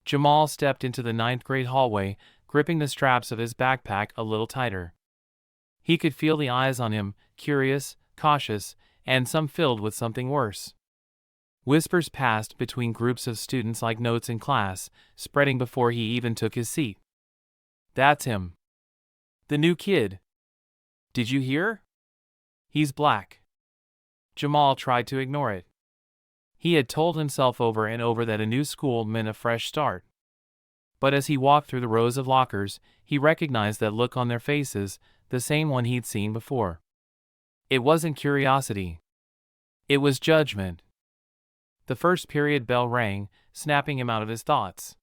Jamal stepped into the ninth-grade hallway, gripping the straps of his backpack a little tighter. He could feel the eyes on him, curious, cautious, and some filled with something worse. Whispers passed between groups of students like notes in class, spreading before he even took his seat. "That's him. The new kid. Did you hear? He's black." Jamal tried to ignore it. He had told himself over and over that a new school meant a fresh start. But as he walked through the rows of lockers, he recognized that look on their faces, the same one he'd seen before. It wasn't curiosity. It was judgment. The first period bell rang, snapping him out of his thoughts.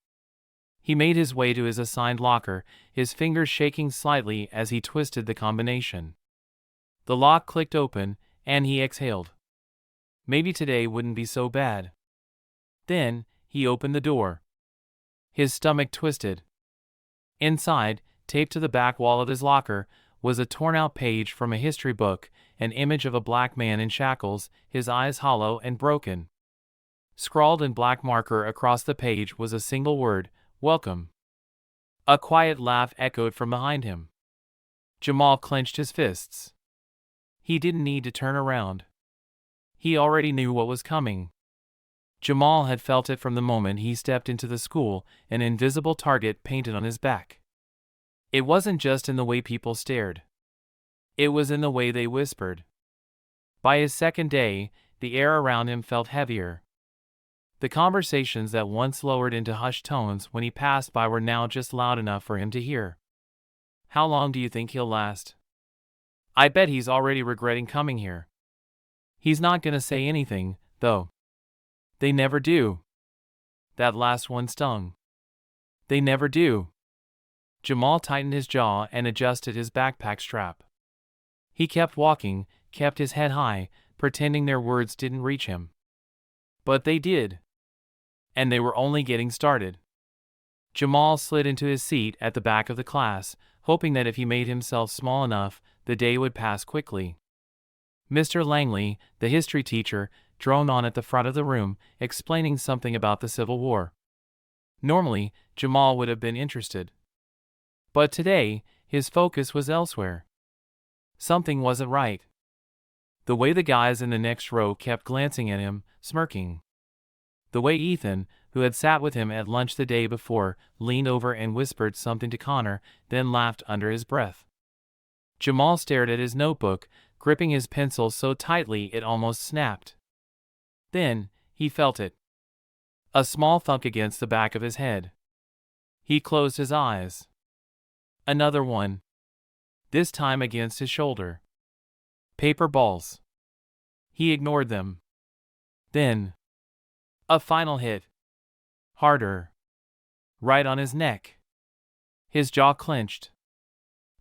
He made his way to his assigned locker, his fingers shaking slightly as he twisted the combination. The lock clicked open, and he exhaled. Maybe today wouldn't be so bad. Then, he opened the door. His stomach twisted. Inside, taped to the back wall of his locker, was a torn-out page from a history book, an image of a black man in shackles, his eyes hollow and broken. Scrawled in black marker across the page was a single word, "Welcome." A quiet laugh echoed from behind him. Jamal clenched his fists. He didn't need to turn around. He already knew what was coming. Jamal had felt it from the moment he stepped into the school, an invisible target painted on his back. It wasn't just in the way people stared. It was in the way they whispered. By his second day, the air around him felt heavier. The conversations that once lowered into hushed tones when he passed by were now just loud enough for him to hear. "How long do you think he'll last? I bet he's already regretting coming here." "He's not gonna say anything, though." "They never do." That last one stung. "They never do." Jamal tightened his jaw and adjusted his backpack strap. He kept walking, kept his head high, pretending their words didn't reach him. But they did. And they were only getting started. Jamal slid into his seat at the back of the class, hoping that if he made himself small enough, the day would pass quickly. Mr. Langley, the history teacher, droned on at the front of the room, explaining something about the Civil War. Normally, Jamal would have been interested. But today, his focus was elsewhere. Something wasn't right. The way the guys in the next row kept glancing at him, smirking. The way Ethan, who had sat with him at lunch the day before, leaned over and whispered something to Connor, then laughed under his breath. Jamal stared at his notebook, gripping his pencil so tightly it almost snapped. Then, he felt it. A small thunk against the back of his head. He closed his eyes. Another one. This time against his shoulder. Paper balls. He ignored them. Then, a final hit. Harder. Right on his neck. His jaw clenched.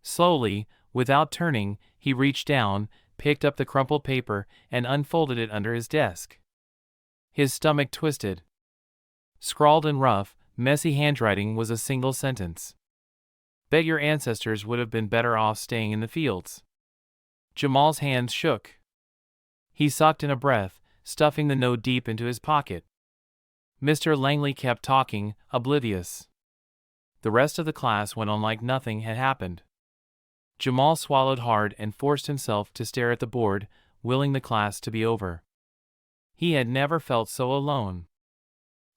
Slowly, without turning, he reached down, picked up the crumpled paper, and unfolded it under his desk. His stomach twisted. Scrawled in rough, messy handwriting was a single sentence. "Bet your ancestors would have been better off staying in the fields." Jamal's hands shook. He sucked in a breath, stuffing the note deep into his pocket. Mr. Langley kept talking, oblivious. The rest of the class went on like nothing had happened. Jamal swallowed hard and forced himself to stare at the board, willing the class to be over. He had never felt so alone.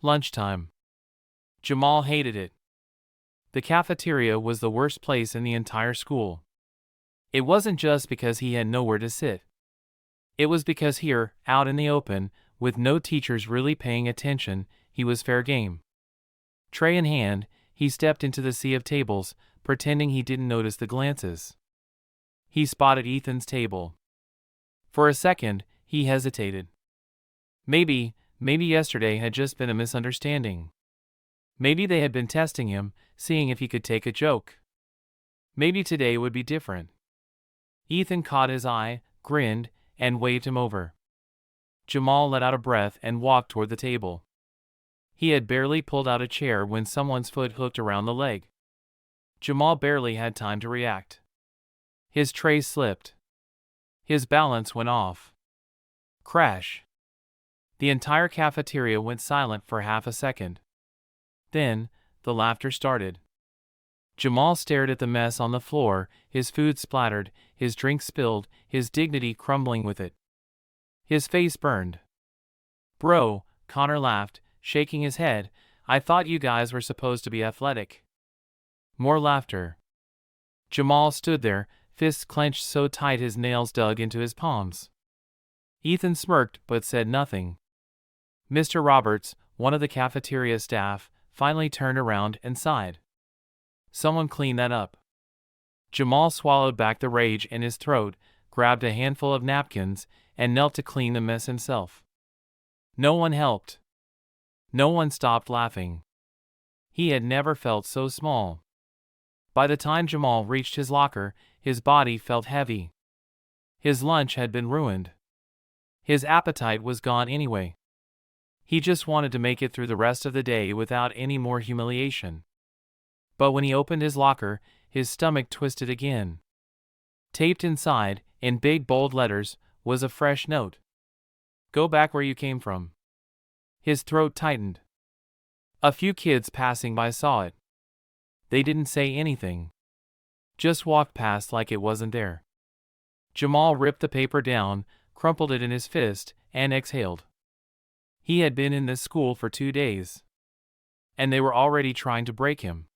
Lunchtime. Jamal hated it. The cafeteria was the worst place in the entire school. It wasn't just because he had nowhere to sit. It was because here, out in the open, with no teachers really paying attention, he was fair game. Tray in hand, he stepped into the sea of tables, pretending he didn't notice the glances. He spotted Ethan's table. For a second, he hesitated. Maybe yesterday had just been a misunderstanding. Maybe they had been testing him, seeing if he could take a joke. Maybe today would be different. Ethan caught his eye, grinned, and waved him over. Jamal let out a breath and walked toward the table. He had barely pulled out a chair when someone's foot hooked around the leg. Jamal barely had time to react. His tray slipped. His balance went off. Crash. The entire cafeteria went silent for half a second. Then, the laughter started. Jamal stared at the mess on the floor, his food splattered, his drink spilled, his dignity crumbling with it. His face burned. "Bro," Connor laughed, shaking his head, "I thought you guys were supposed to be athletic." More laughter. Jamal stood there, fists clenched so tight his nails dug into his palms. Ethan smirked but said nothing. Mr. Roberts, one of the cafeteria staff, finally turned around and sighed. "Someone clean that up." Jamal swallowed back the rage in his throat, grabbed a handful of napkins, and knelt to clean the mess himself. No one helped. No one stopped laughing. He had never felt so small. By the time Jamal reached his locker, his body felt heavy. His lunch had been ruined. His appetite was gone anyway. He just wanted to make it through the rest of the day without any more humiliation. But when he opened his locker, his stomach twisted again. Taped inside, in big bold letters, was a fresh note. "Go back where you came from." His throat tightened. A few kids passing by saw it. They didn't say anything. Just walked past like it wasn't there. Jamal ripped the paper down, crumpled it in his fist, and exhaled. He had been in this school for 2 days. And they were already trying to break him.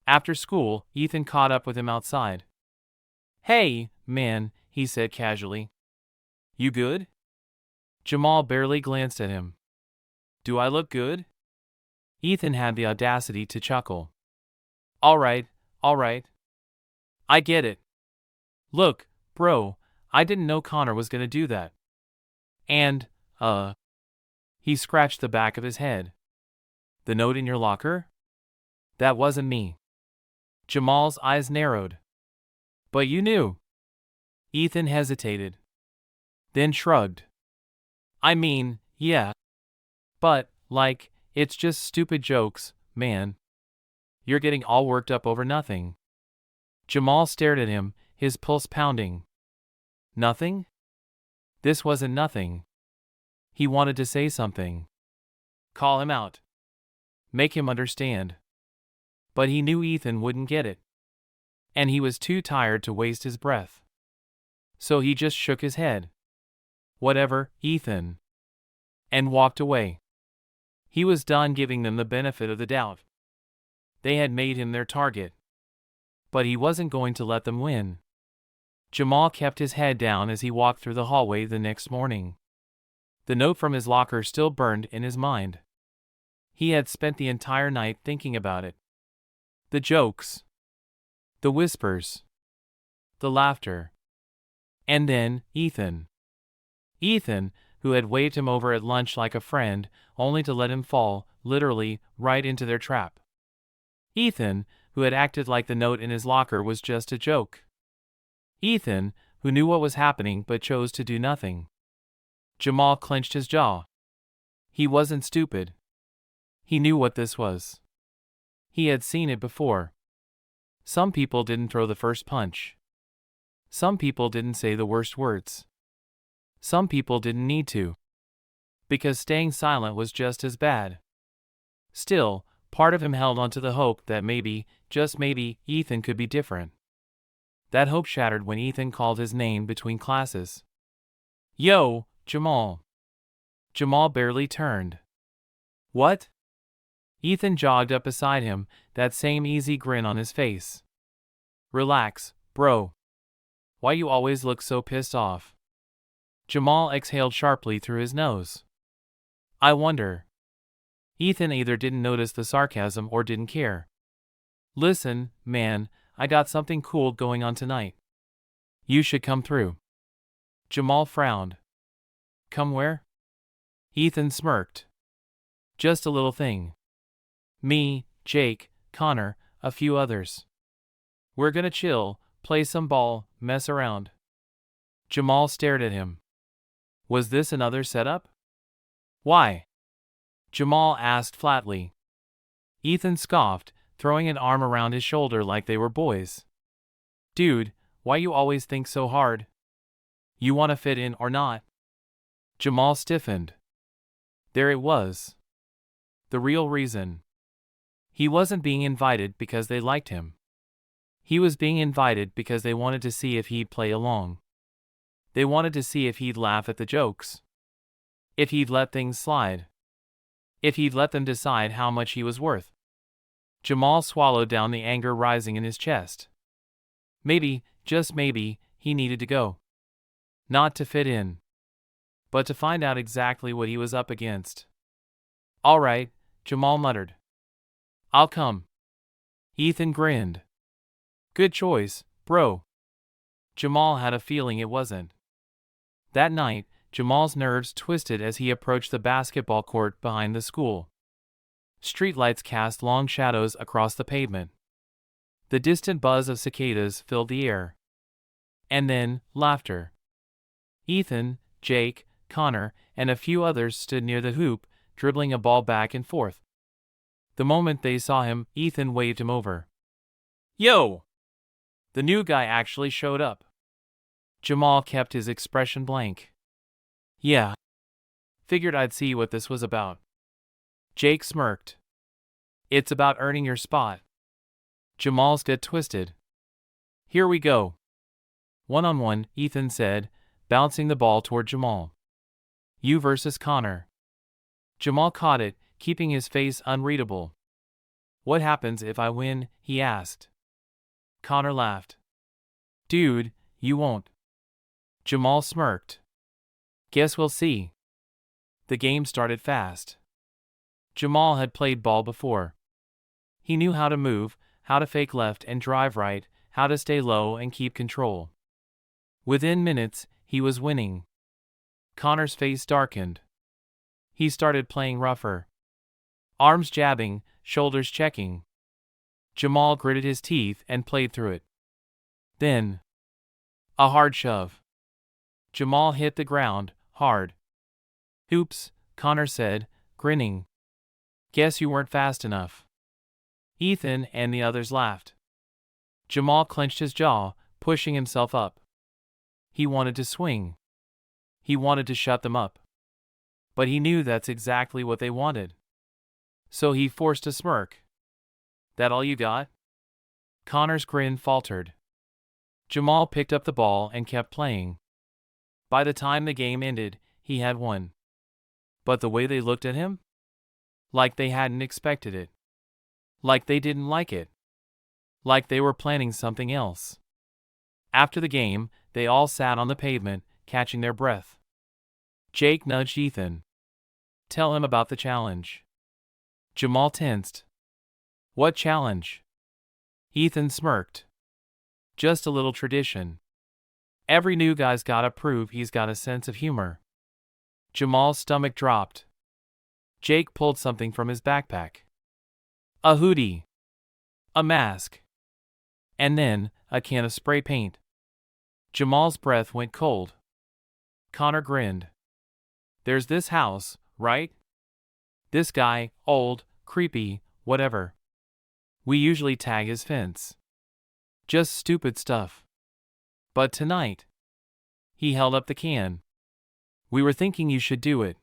After school, Ethan caught up with him outside. "Hey, man," he said casually. "You good?" Jamal barely glanced at him. "Do I look good?" Ethan had the audacity to chuckle. All right. I get it. Look, bro, I didn't know Connor was gonna do that. And, he scratched the back of his head. The note in your locker? That wasn't me." Jamal's eyes narrowed. "But you knew." Ethan hesitated. Then shrugged. "I mean, yeah. But, it's just stupid jokes, man. You're getting all worked up over nothing." Jamal stared at him, his pulse pounding. Nothing? This wasn't nothing. He wanted to say something. Call him out. Make him understand. But he knew Ethan wouldn't get it. And he was too tired to waste his breath. So he just shook his head. "Whatever, Ethan." And walked away. He was done giving them the benefit of the doubt. They had made him their target. But he wasn't going to let them win. Jamal kept his head down as he walked through the hallway the next morning. The note from his locker still burned in his mind. He had spent the entire night thinking about it. The jokes. The whispers. The laughter. And then, Ethan. Ethan, who had waved him over at lunch like a friend, only to let him fall, literally, right into their trap. Ethan, who had acted like the note in his locker was just a joke. Ethan, who knew what was happening but chose to do nothing. Jamal clenched his jaw. He wasn't stupid. He knew what this was. He had seen it before. Some people didn't throw the first punch. Some people didn't say the worst words. Some people didn't need to. Because staying silent was just as bad. Still, part of him held onto the hope that maybe, just maybe, Ethan could be different. That hope shattered when Ethan called his name between classes. "Yo, Jamal." Jamal barely turned. "What?" Ethan jogged up beside him, that same easy grin on his face. "Relax, bro. Why you always look so pissed off?" Jamal exhaled sharply through his nose. "I wonder." Ethan either didn't notice the sarcasm or didn't care. "Listen, man, I got something cool going on tonight. You should come through." Jamal frowned. "Come where?" Ethan smirked. "Just a little thing. Me, Jake, Connor, a few others. We're gonna chill, play some ball, mess around." Jamal stared at him. Was this another setup? "Why?" Jamal asked flatly. Ethan scoffed, throwing an arm around his shoulder like they were boys. "Dude, why you always think so hard? You want to fit in or not?" Jamal stiffened. There it was. The real reason. He wasn't being invited because they liked him. He was being invited because they wanted to see if he'd play along. They wanted to see if he'd laugh at the jokes. If he'd let things slide. If he'd let them decide how much he was worth. Jamal swallowed down the anger rising in his chest. Maybe, just maybe, he needed to go. Not to fit in, but to find out exactly what he was up against. "All right," Jamal muttered. "I'll come." Ethan grinned. "Good choice, bro." Jamal had a feeling it wasn't. That night, Jamal's nerves twisted as he approached the basketball court behind the school. Streetlights cast long shadows across the pavement. The distant buzz of cicadas filled the air. And then, laughter. Ethan, Jake, Connor, and a few others stood near the hoop, dribbling a ball back and forth. The moment they saw him, Ethan waved him over. "Yo!" The new guy actually showed up. Jamal kept his expression blank. "Yeah. Figured I'd see what this was about." Jake smirked. "It's about earning your spot." Jamal's got twisted. "Here we go." "1-on-1, Ethan said, bouncing the ball toward Jamal. "You versus Connor." Jamal caught it, keeping his face unreadable. "What happens if I win?" he asked. Connor laughed. "Dude, you won't." Jamal smirked. "Guess we'll see." The game started fast. Jamal had played ball before. He knew how to move, how to fake left and drive right, how to stay low and keep control. Within minutes, he was winning. Connor's face darkened. He started playing rougher. Arms jabbing, shoulders checking. Jamal gritted his teeth and played through it. Then, a hard shove. Jamal hit the ground, hard. "Oops," Connor said, grinning. "Guess you weren't fast enough." Ethan and the others laughed. Jamal clenched his jaw, pushing himself up. He wanted to swing. He wanted to shut them up. But he knew that's exactly what they wanted. So he forced a smirk. "That all you got?" Connor's grin faltered. Jamal picked up the ball and kept playing. By the time the game ended, he had won. But the way they looked at him? Like they hadn't expected it. Like they didn't like it. Like they were planning something else. After the game, they all sat on the pavement, catching their breath. Jake nudged Ethan. "Tell him about the challenge." Jamal tensed. "What challenge?" Ethan smirked. "Just a little tradition. Every new guy's gotta prove he's got a sense of humor." Jamal's stomach dropped. Jake pulled something from his backpack. A hoodie. A mask. And then, a can of spray paint. Jamal's breath went cold. Connor grinned. "There's this house, right? This guy, old, creepy, whatever. We usually tag his fence. Just stupid stuff. But tonight..." He held up the can. "We were thinking you should do it."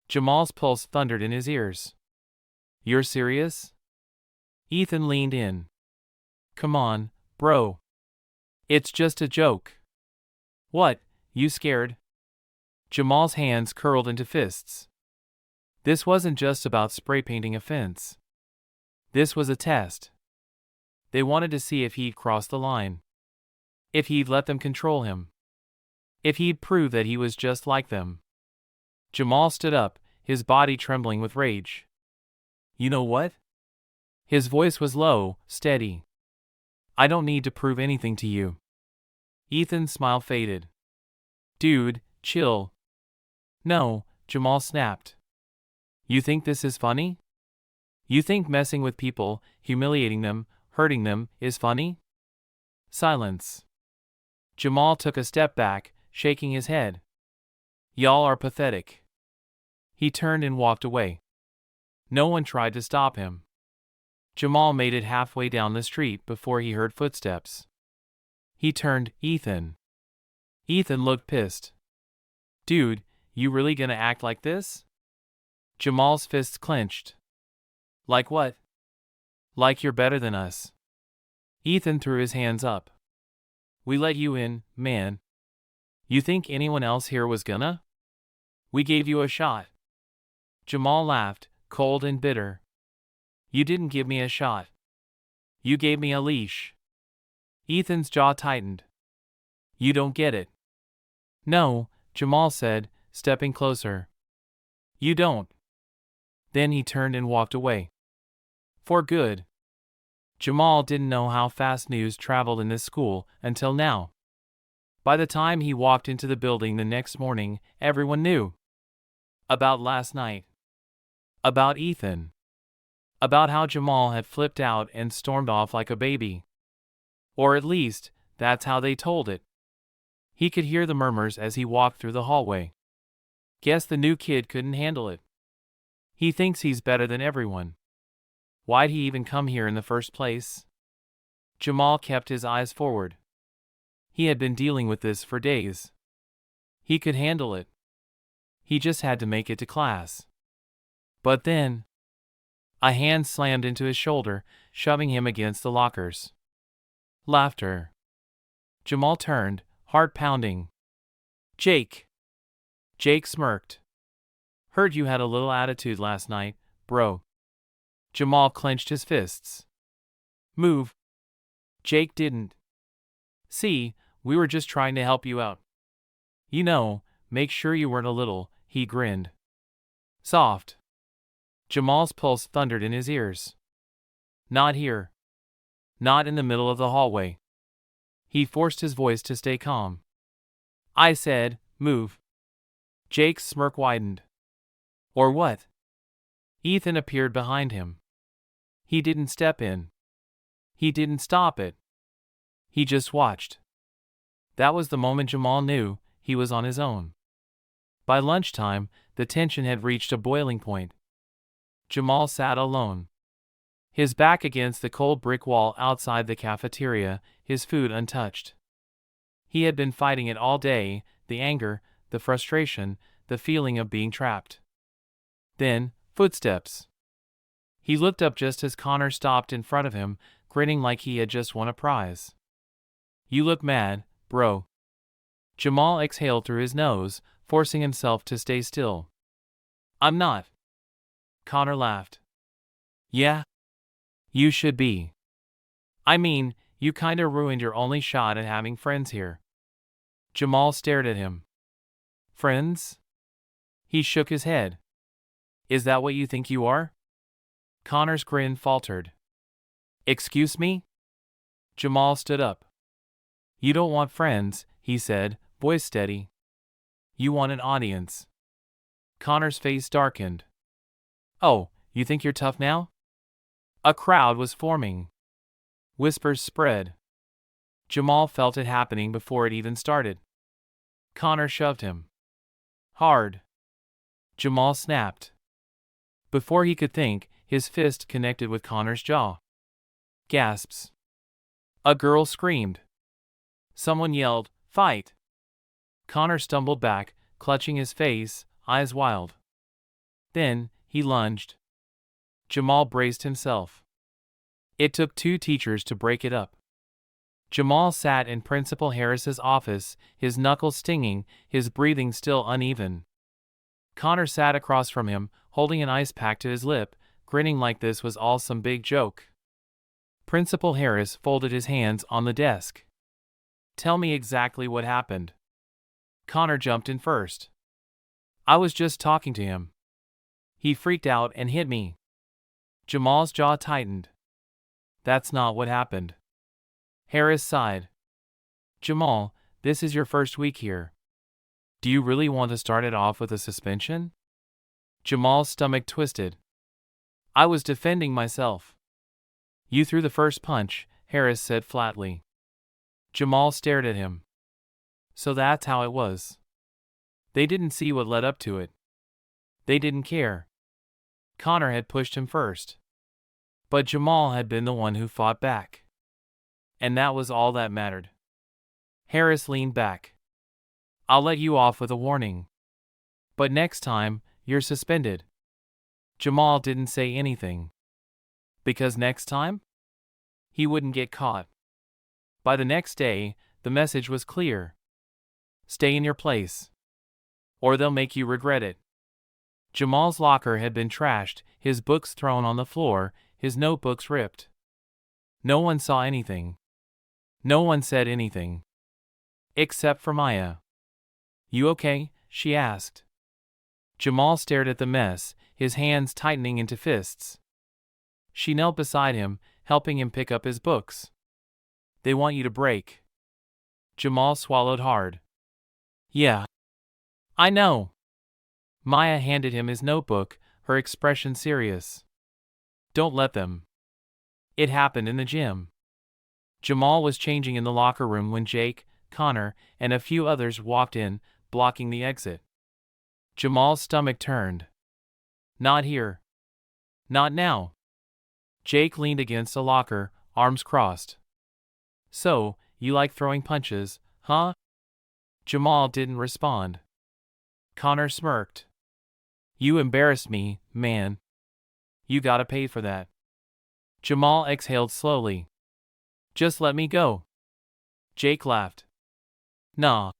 Jamal's pulse thundered in his ears. "You're serious?" Ethan leaned in. "Come on, bro. It's just a joke." "What, you scared?" Jamal's hands curled into fists. This wasn't just about spray painting a fence. This was a test. They wanted to see if he'd cross the line. If he'd let them control him. If he'd prove that he was just like them. Jamal stood up, his body trembling with rage. "You know what?" His voice was low, steady. "I don't need to prove anything to you." Ethan's smile faded. "Dude, chill." "No," Jamal snapped. "You think this is funny? You think messing with people, humiliating them, hurting them, is funny?" Silence. Jamal took a step back, shaking his head. "Y'all are pathetic." He turned and walked away. No one tried to stop him. Jamal made it halfway down the street before he heard footsteps. He turned. Ethan. Ethan looked pissed. "Dude, you really gonna act like this?" Jamal's fists clenched. "Like what?" Like you're better than us. Ethan threw his hands up. We let you in, man. You think anyone else here was gonna? We gave you a shot. Jamal laughed, cold and bitter. You didn't give me a shot. You gave me a leash. Ethan's jaw tightened. You don't get it. No, Jamal said, stepping closer. You don't. Then he turned and walked away. For good. Jamal didn't know how fast news traveled in this school until now. By the time he walked into the building the next morning, everyone knew. About last night. About Ethan. About how Jamal had flipped out and stormed off like a baby. Or at least, that's how they told it. He could hear the murmurs as he walked through the hallway. Guess the new kid couldn't handle it. He thinks he's better than everyone. Why'd he even come here in the first place? Jamal kept his eyes forward. He had been dealing with this for days. He could handle it. He just had to make it to class. But then, a hand slammed into his shoulder, shoving him against the lockers. Laughter. Jamal turned, heart pounding. Jake. Jake smirked. Heard you had a little attitude last night, bro. Jamal clenched his fists. Move. Jake didn't. See, we were just trying to help you out. You know, make sure you weren't a little, he grinned. Soft. Jamal's pulse thundered in his ears. Not here. Not in the middle of the hallway. He forced his voice to stay calm. I said, move. Jake's smirk widened. Or what? Ethan appeared behind him. He didn't step in. He didn't stop it. He just watched. That was the moment Jamal knew he was on his own. By lunchtime, the tension had reached a boiling point. Jamal sat alone. His back against the cold brick wall outside the cafeteria, his food untouched. He had been fighting it all day, the anger, the frustration, the feeling of being trapped. Then, footsteps. He looked up just as Connor stopped in front of him, grinning like he had just won a prize. You look mad, bro. Jamal exhaled through his nose, forcing himself to stay still. I'm not. Connor laughed. Yeah? You should be. I mean, you kinda ruined your only shot at having friends here. Jamal stared at him. Friends? He shook his head. Is that what you think you are? Connor's grin faltered. Excuse me? Jamal stood up. You don't want friends, he said, voice steady. You want an audience. Connor's face darkened. Oh, you think you're tough now? A crowd was forming. Whispers spread. Jamal felt it happening before it even started. Connor shoved him. Hard. Jamal snapped. Before he could think, his fist connected with Connor's jaw. Gasps. A girl screamed. Someone yelled, fight! Connor stumbled back, clutching his face, eyes wild. Then, he lunged. Jamal braced himself. It took 2 teachers to break it up. Jamal sat in Principal Harris's office, his knuckles stinging, his breathing still uneven. Connor sat across from him, holding an ice pack to his lip, grinning like this was all some big joke. Principal Harris folded his hands on the desk. Tell me exactly what happened. Connor jumped in first. I was just talking to him. He freaked out and hit me. Jamal's jaw tightened. That's not what happened. Harris sighed. Jamal, this is your first week here. Do you really want to start it off with a suspension? Jamal's stomach twisted. I was defending myself. You threw the first punch, Harris said flatly. Jamal stared at him. So that's how it was. They didn't see what led up to it. They didn't care. Connor had pushed him first. But Jamal had been the one who fought back. And that was all that mattered. Harris leaned back. I'll let you off with a warning. But next time, you're suspended. Jamal didn't say anything. Because next time, he wouldn't get caught. By the next day, the message was clear. Stay in your place, or they'll make you regret it. Jamal's locker had been trashed, his books thrown on the floor, his notebooks ripped. No one saw anything. No one said anything. Except for Maya. You okay? She asked. Jamal stared at the mess, his hands tightening into fists. She knelt beside him, helping him pick up his books. They want you to break. Jamal swallowed hard. Yeah. I know. Maya handed him his notebook, her expression serious. Don't let them. It happened in the gym. Jamal was changing in the locker room when Jake, Connor, and a few others walked in, blocking the exit. Jamal's stomach turned. Not here. Not now. Jake leaned against a locker, arms crossed. So, you like throwing punches, huh? Jamal didn't respond. Connor smirked. You embarrassed me, man. You gotta pay for that. Jamal exhaled slowly. Just let me go. Jake laughed. Nah.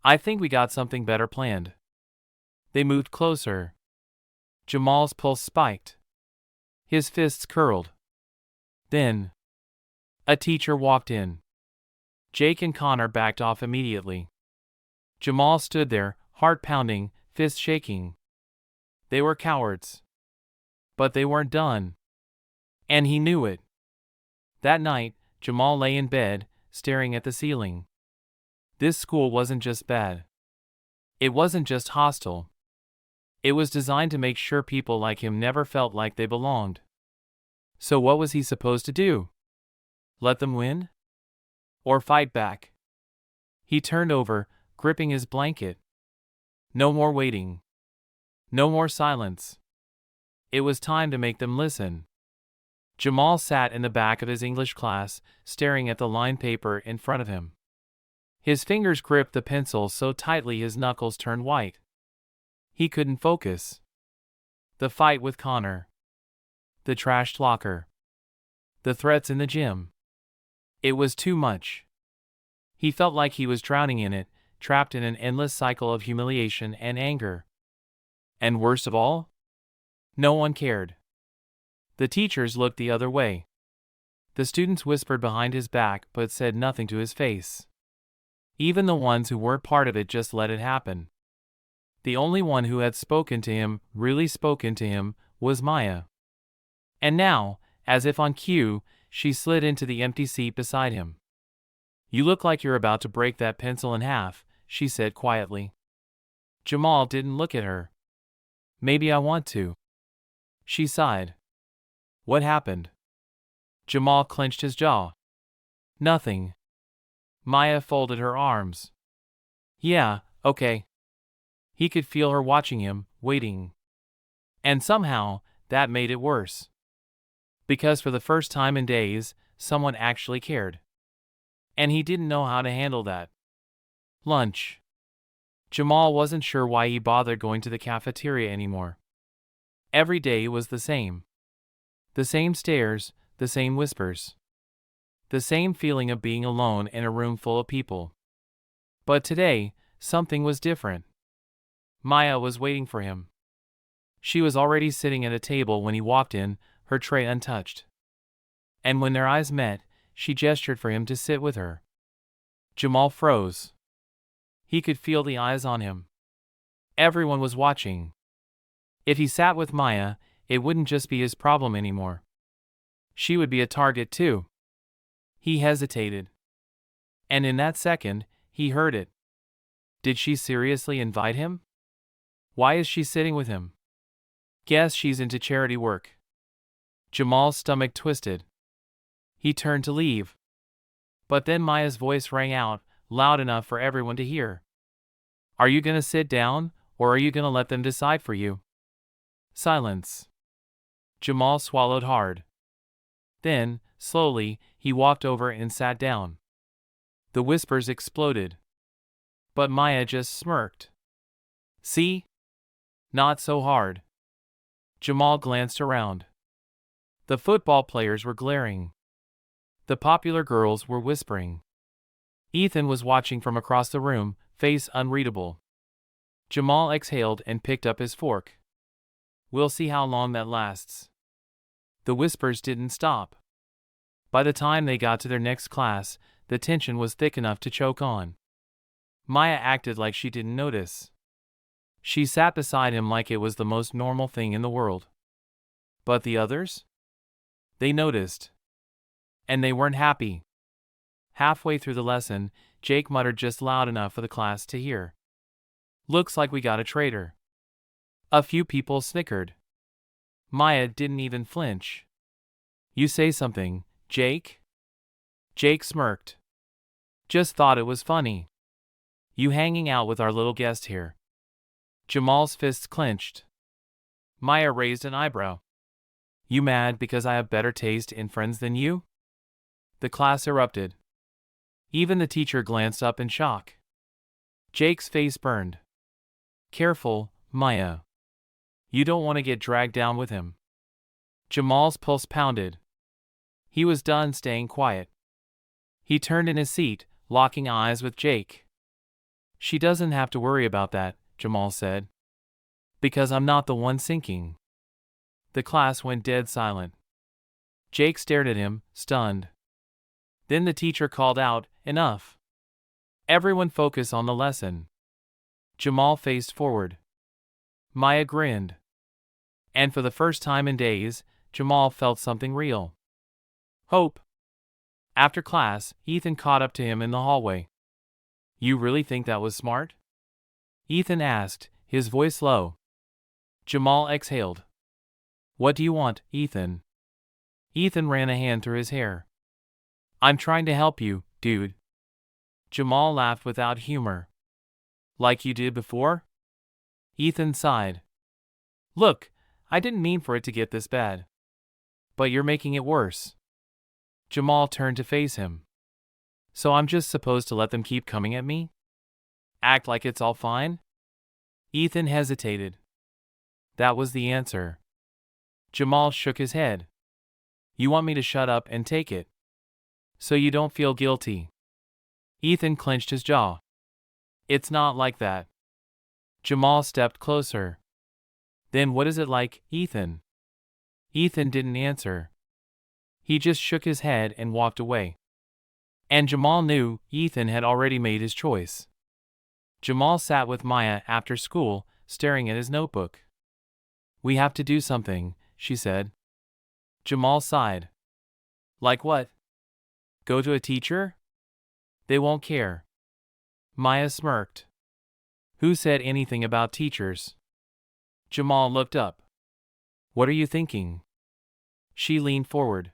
I think we got something better planned. They moved closer. Jamal's pulse spiked. His fists curled. Then, a teacher walked in. Jake and Connor backed off immediately. Jamal stood there, heart pounding, fists shaking. They were cowards. But they weren't done. And he knew it. That night, Jamal lay in bed, staring at the ceiling. This school wasn't just bad. It wasn't just hostile. It was designed to make sure people like him never felt like they belonged. So what was he supposed to do? Let them win? Or fight back? He turned over, gripping his blanket. No more waiting. No more silence. It was time to make them listen. Jamal sat in the back of his English class, staring at the lined paper in front of him. His fingers gripped the pencil so tightly his knuckles turned white. He couldn't focus. The fight with Connor. The trashed locker. The threats in the gym. It was too much. He felt like he was drowning in it, trapped in an endless cycle of humiliation and anger. And worst of all, no one cared. The teachers looked the other way. The students whispered behind his back but said nothing to his face. Even the ones who weren't part of it just let it happen. The only one who had spoken to him, really spoken to him, was Maya. And now, as if on cue, she slid into the empty seat beside him. You look like you're about to break that pencil in half, she said quietly. Jamal didn't look at her. Maybe I want to. She sighed. What happened? Jamal clenched his jaw. Nothing. Maya folded her arms. Yeah, okay. He could feel her watching him, waiting. And somehow, that made it worse. Because for the first time in days, someone actually cared. And he didn't know how to handle that. Lunch. Jamal wasn't sure why he bothered going to the cafeteria anymore. Every day was the same. The same stares, the same whispers. The same feeling of being alone in a room full of people. But today, something was different. Maya was waiting for him. She was already sitting at a table when he walked in, her tray untouched. And when their eyes met, she gestured for him to sit with her. Jamal froze. He could feel the eyes on him. Everyone was watching. If he sat with Maya, it wouldn't just be his problem anymore. She would be a target too. He hesitated. And in that second, he heard it. Did she seriously invite him? Why is she sitting with him? Guess she's into charity work. Jamal's stomach twisted. He turned to leave. But then Maya's voice rang out, loud enough for everyone to hear. Are you gonna sit down, or are you gonna let them decide for you? Silence. Jamal swallowed hard. Then, slowly, he walked over and sat down. The whispers exploded. But Maya just smirked. See? Not so hard. Jamal glanced around. The football players were glaring. The popular girls were whispering. Ethan was watching from across the room, face unreadable. Jamal exhaled and picked up his fork. We'll see how long that lasts. The whispers didn't stop. By the time they got to their next class, the tension was thick enough to choke on. Maya acted like she didn't notice. She sat beside him like it was the most normal thing in the world. But the others? They noticed. And they weren't happy. Halfway through the lesson, Jake muttered just loud enough for the class to hear. Looks like we got a traitor. A few people snickered. Maya didn't even flinch. You say something, Jake? Jake smirked. Just thought it was funny. You hanging out with our little guest here. Jamal's fists clenched. Maya raised an eyebrow. You mad because I have better taste in friends than you? The class erupted. Even the teacher glanced up in shock. Jake's face burned. Careful, Maya. You don't want to get dragged down with him. Jamal's pulse pounded. He was done staying quiet. He turned in his seat, locking eyes with Jake. She doesn't have to worry about that, Jamal said. Because I'm not the one sinking. The class went dead silent. Jake stared at him, stunned. Then the teacher called out, Enough. Everyone focus on the lesson. Jamal faced forward. Maya grinned. And for the first time in days, Jamal felt something real. Hope. After class, Ethan caught up to him in the hallway. You really think that was smart? Ethan asked, his voice low. Jamal exhaled. What do you want, Ethan? Ethan ran a hand through his hair. I'm trying to help you, dude. Jamal laughed without humor. Like you did before? Ethan sighed. Look, I didn't mean for it to get this bad. But you're making it worse. Jamal turned to face him. So I'm just supposed to let them keep coming at me? Act like it's all fine? Ethan hesitated. That was the answer. Jamal shook his head. You want me to shut up and take it? So you don't feel guilty. Ethan clenched his jaw. It's not like that. Jamal stepped closer. Then what is it like, Ethan? Ethan didn't answer. He just shook his head and walked away. And Jamal knew Ethan had already made his choice. Jamal sat with Maya after school, staring at his notebook. We have to do something, she said. Jamal sighed. Like what? Go to a teacher? They won't care. Maya smirked. Who said anything about teachers? Jamal looked up. What are you thinking? She leaned forward.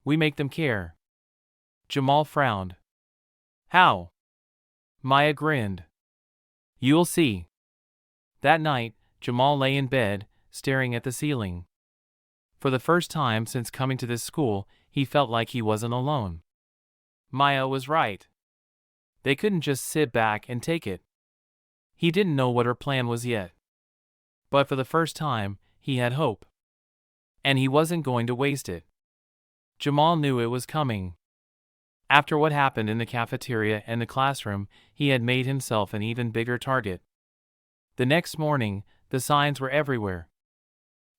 We make them care. Jamal frowned. How? Maya grinned. You'll see. That night, Jamal lay in bed, staring at the ceiling. For the first time since coming to this school, he felt like he wasn't alone. Maya was right. They couldn't just sit back and take it. He didn't know what her plan was yet. But for the first time, he had hope. And he wasn't going to waste it. Jamal knew it was coming. After what happened in the cafeteria and the classroom, he had made himself an even bigger target. The next morning, the signs were everywhere.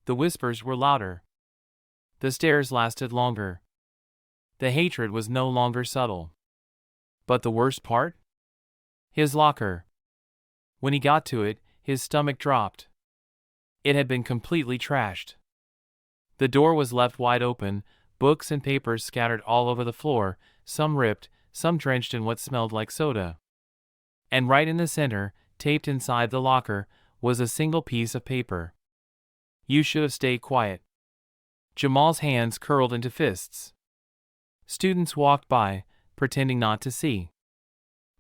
The whispers were louder. The stares lasted longer. The hatred was no longer subtle. But the worst part? His locker. When he got to it, his stomach dropped. It had been completely trashed. The door was left wide open, books and papers scattered all over the floor, some ripped, some drenched in what smelled like soda. And right in the center, taped inside the locker, was a single piece of paper. You should have stayed quiet. Jamal's hands curled into fists. Students walked by, pretending not to see.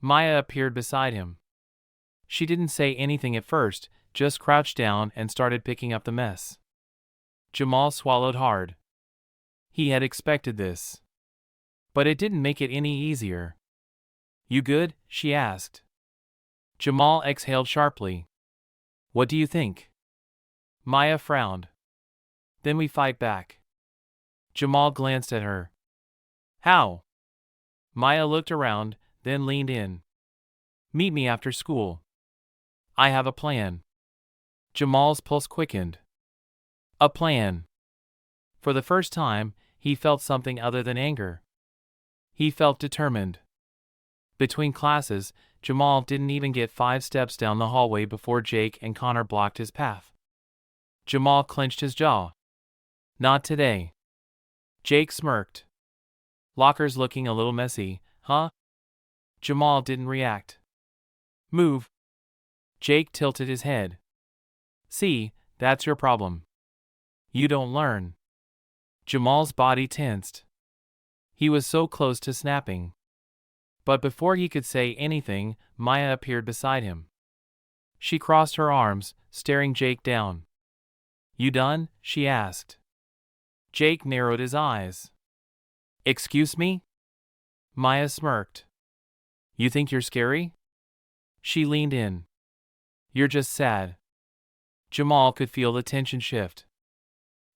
Maya appeared beside him. She didn't say anything at first, just crouched down and started picking up the mess. Jamal swallowed hard. He had expected this. But it didn't make it any easier. You good? She asked. Jamal exhaled sharply. What do you think? Maya frowned. Then we fight back. Jamal glanced at her. How? Maya looked around, then leaned in. Meet me after school. I have a plan. Jamal's pulse quickened. A plan. For the first time, he felt something other than anger. He felt determined. Between classes, Jamal didn't even get 5 steps down the hallway before Jake and Connor blocked his path. Jamal clenched his jaw. Not today. Jake smirked. Locker's looking a little messy, huh? Jamal didn't react. Move. Jake tilted his head. See, that's your problem. You don't learn. Jamal's body tensed. He was so close to snapping. But before he could say anything, Maya appeared beside him. She crossed her arms, staring Jake down. You done? She asked. Jake narrowed his eyes. Excuse me? Maya smirked. You think you're scary? She leaned in. You're just sad. Jamal could feel the tension shift.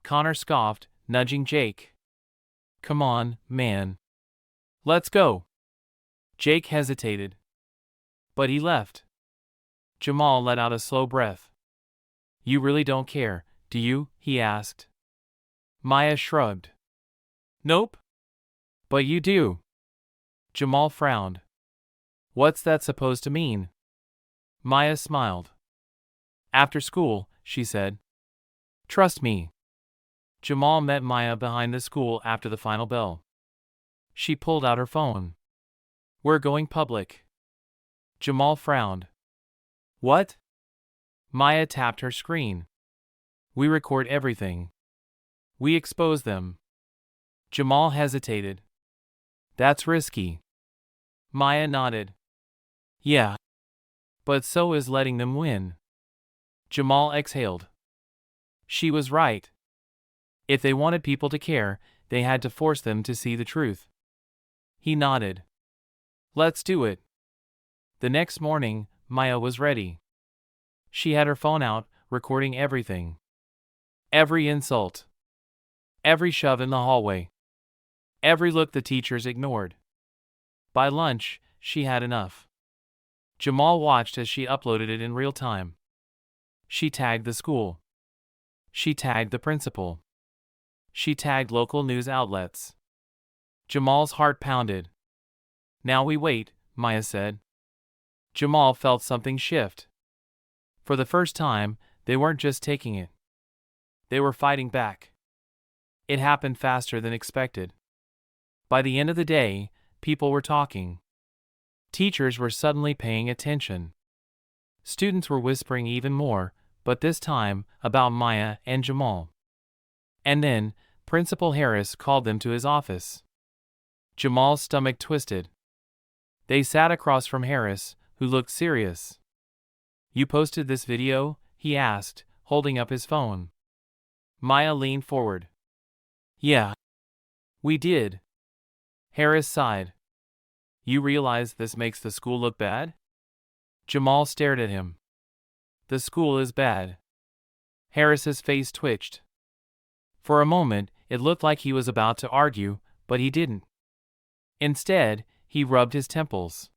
Connor scoffed, nudging Jake. Come on, man. Let's go. Jake hesitated. But he left. Jamal let out a slow breath. You really don't care, do you? He asked. Maya shrugged. Nope. But you do. Jamal frowned. What's that supposed to mean? Maya smiled. After school, she said. Trust me. Jamal met Maya behind the school after the final bell. She pulled out her phone. We're going public. Jamal frowned. What? Maya tapped her screen. We record everything. We expose them. Jamal hesitated. That's risky. Maya nodded. Yeah. But so is letting them win. Jamal exhaled. She was right. If they wanted people to care, they had to force them to see the truth. He nodded. Let's do it. The next morning, Maya was ready. She had her phone out, recording everything. Every insult. Every shove in the hallway. Every look the teachers ignored. By lunch, she had enough. Jamal watched as she uploaded it in real time. She tagged the school. She tagged the principal. She tagged local news outlets. Jamal's heart pounded. Now we wait, Maya said. Jamal felt something shift. For the first time, they weren't just taking it. They were fighting back. It happened faster than expected. By the end of the day, people were talking. Teachers were suddenly paying attention. Students were whispering even more, but this time about Maya and Jamal. And then, Principal Harris called them to his office. Jamal's stomach twisted. They sat across from Harris, who looked serious. You posted this video? He asked, holding up his phone. Maya leaned forward. Yeah. We did. Harris sighed. You realize this makes the school look bad? Jamal stared at him. The school is bad. Harris's face twitched. For a moment, it looked like he was about to argue, but he didn't. Instead, he rubbed his temples.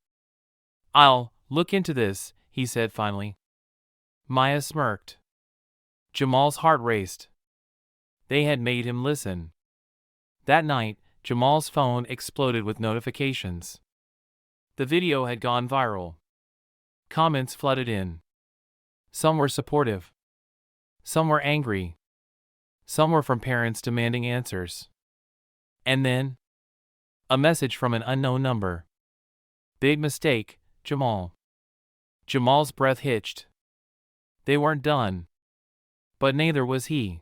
I'll look into this, he said finally. Maya smirked. Jamal's heart raced. They had made him listen. That night, Jamal's phone exploded with notifications. The video had gone viral. Comments flooded in. Some were supportive. Some were angry. Some were from parents demanding answers. And then, a message from an unknown number. Big mistake, Jamal. Jamal's breath hitched. They weren't done. But neither was he.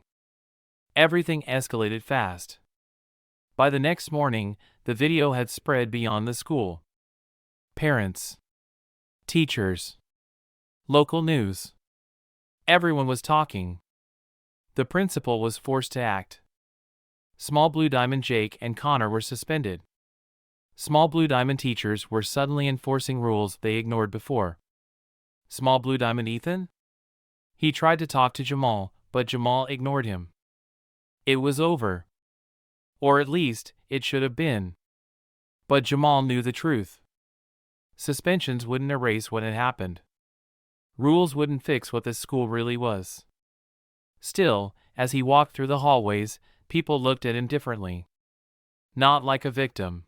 Everything escalated fast. By the next morning, the video had spread beyond the school. Parents. Teachers. Local news. Everyone was talking. The principal was forced to act. Small Blue Diamond Jake and Connor were suspended. Small Blue Diamond teachers were suddenly enforcing rules they ignored before. Small Blue Diamond Ethan? He tried to talk to Jamal, but Jamal ignored him. It was over. Or at least, it should have been. But Jamal knew the truth. Suspensions wouldn't erase what had happened. Rules wouldn't fix what this school really was. Still, as he walked through the hallways, people looked at him differently. Not like a victim.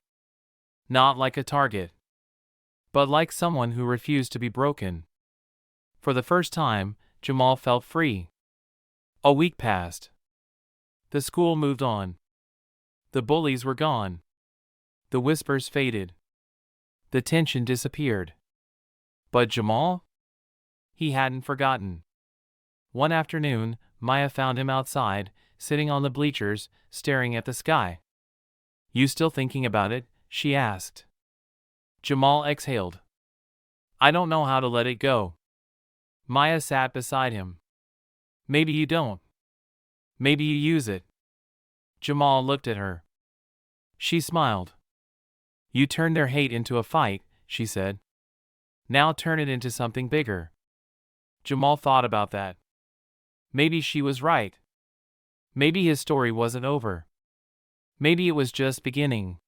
Not like a target. But like someone who refused to be broken. For the first time, Jamal felt free. A week passed. The school moved on. The bullies were gone. The whispers faded. The tension disappeared. But Jamal? He hadn't forgotten. One afternoon, Maya found him outside, sitting on the bleachers, staring at the sky. "You still thinking about it?" she asked. Jamal exhaled. "I don't know how to let it go." Maya sat beside him. "Maybe you don't. Maybe you use it." Jamal looked at her. She smiled. "You turned their hate into a fight," she said. "Now turn it into something bigger." Jamal thought about that. Maybe she was right. Maybe his story wasn't over. Maybe it was just beginning.